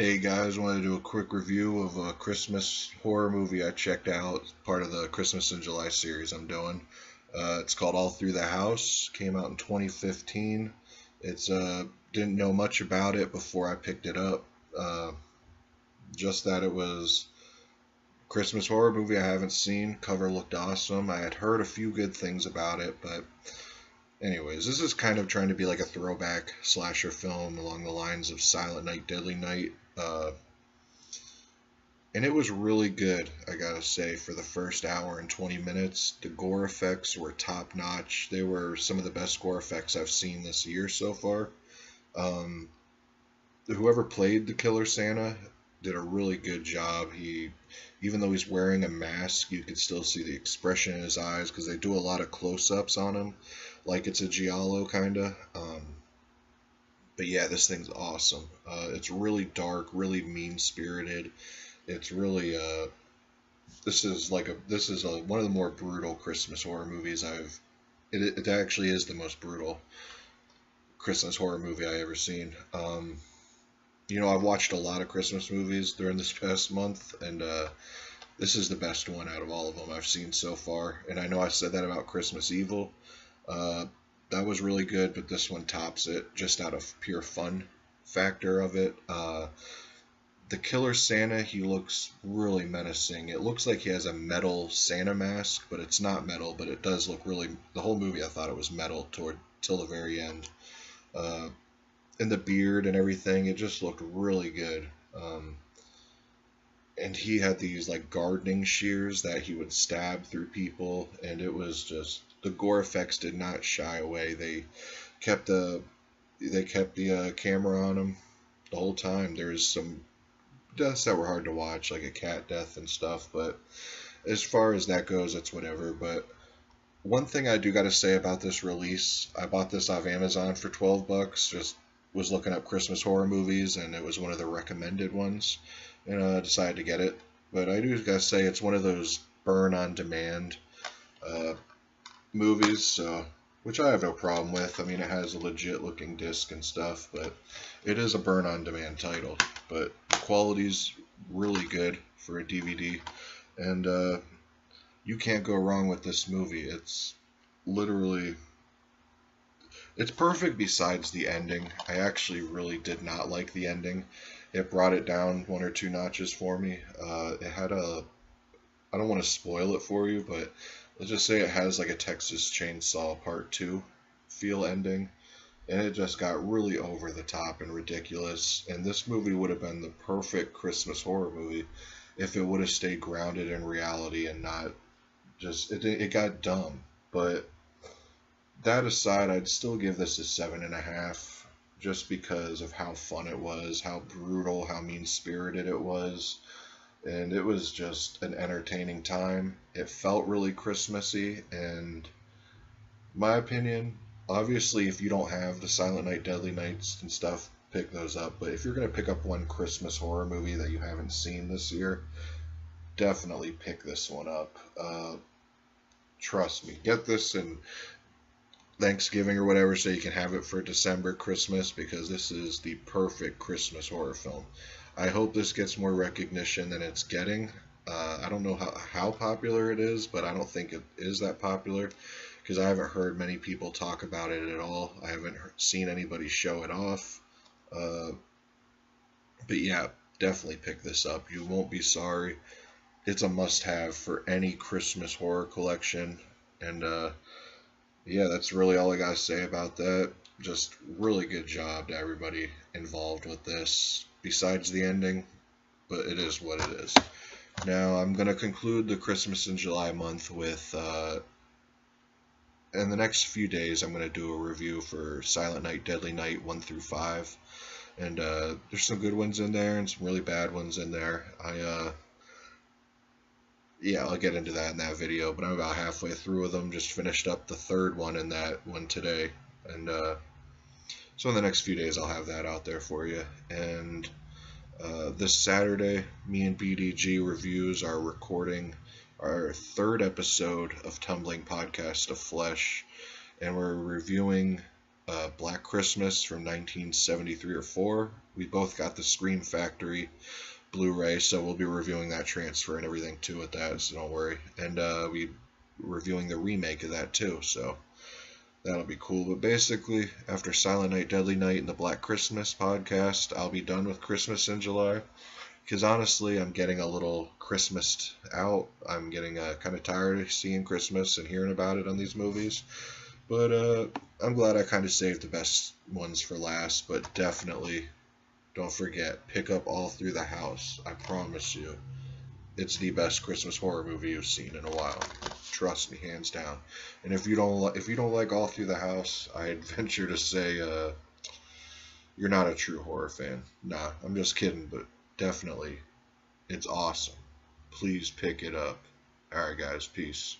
Hey guys, wanted to do a quick review of a Christmas horror movie I checked out, part of the Christmas in July series I'm doing. It's called All Through the House. Came out in 2015. It's didn't know much about it before I picked it up. Uh, just that it was a Christmas horror movie I haven't seen. Cover looked awesome. I had heard a few good things about it, but anyways, this is kind of trying to be like a throwback slasher film along the lines of Silent Night, Deadly Night. And it was really good, I gotta say, for the first hour and 20 minutes. The gore effects were top notch. They were some of the best gore effects I've seen this year so far. Um, Whoever played the Killer Santa did a really good job. Even though he's wearing a mask, you could still see the expression in his eyes because they do a lot of close-ups on him, like it's a giallo kinda. But yeah, this thing's awesome. It's really dark, really mean-spirited. It's really this is one of the more brutal Christmas horror movies I've. It actually is the most brutal Christmas horror movie I ever seen. I've watched a lot of Christmas movies during this past month, and this is the best one out of all of them I've seen so far. And I know I said that about Christmas Evil. Uh, that was really good, but this one tops it just out of pure fun factor of it. The Killer Santa, he looks really menacing. It looks like he has a metal Santa mask, but it's not metal, but it does look really, the whole movie I thought it was metal till the very end. Uh, and the beard and everything, it just looked really good. And he had these like gardening shears that he would stab through people, and it was just, the gore effects did not shy away. Kept the they kept the camera on him the whole time. There was some deaths that were hard to watch, like a cat death and stuff, but as far as that goes, it's whatever. But one thing I do got to say about this release, I bought this off Amazon for 12 bucks, just was looking up Christmas horror movies, and it was one of the recommended ones, and I decided to get it. But I do got to say, it's one of those burn on demand uh, movies, so which I have no problem with. I mean, it has a legit looking disc and stuff, but it is a burn on demand title. But the quality's really good for a DVD, and you can't go wrong with this movie. Literally, it's perfect besides the ending. I actually really did not like the ending. It brought it down one or two notches for me. It had I don't want to spoil it for you, but let's just say it has like a Texas Chainsaw Part 2 feel ending, and it just got really over the top and ridiculous. And this movie would have been the perfect Christmas horror movie if it would have stayed grounded in reality and not just, it got dumb. But that aside, I'd still give this a 7.5 just because of how fun it was, how brutal, how mean-spirited it was, and it was just an entertaining time. It felt really Christmassy, and my opinion, obviously, if you don't have the Silent Night, Deadly Nights and stuff, pick those up. But if you're going to pick up one Christmas horror movie that you haven't seen this year, definitely pick this one up. Trust me. Get this in Thanksgiving or whatever so you can have it for December, Christmas, because this is the perfect Christmas horror film. I hope this gets more recognition than it's getting. I don't know how popular it is, but I don't think it is that popular because I haven't heard many people talk about it at all. I haven't seen anybody show it off. Uh, but yeah, definitely pick this up. You won't be sorry. It's a must-have for any Christmas horror collection. And yeah, that's really all I gotta say about that. Just really good job to everybody involved with this, besides the ending, but it is what it is. Now, I'm going to conclude the Christmas in July month with, in the next few days, I'm going to do a review for Silent Night, Deadly Night 1 through 5. And there's some good ones in there and some really bad ones in there. Yeah, I'll get into that in that video, but I'm about halfway through with them. Just finished up the third one in that one today. And so in the next few days, I'll have that out there for you. And this Saturday, me and BDG Reviews are recording our third episode of Tumbling Podcast of Flesh, and we're reviewing Black Christmas from 1973 or 4. We both got the Scream Factory Blu-ray, so we'll be reviewing that transfer and everything too with that, so don't worry. And we reviewing the remake of that too, so that'll be cool. But basically, after Silent Night, Deadly Night and the Black Christmas podcast, I'll be done with Christmas in July. Because honestly, I'm getting a little Christmased out. I'm getting kind of tired of seeing Christmas and hearing about it on these movies. But I'm glad I kind of saved the best ones for last. But definitely, don't forget, pick up All Through the House. I promise you, it's the best Christmas horror movie you've seen in a while. Trust me, hands down. And if you don't like All Through the House, I'd venture to say you're not a true horror fan. Nah, I'm just kidding, but definitely, it's awesome. Please pick it up. Alright, guys, peace.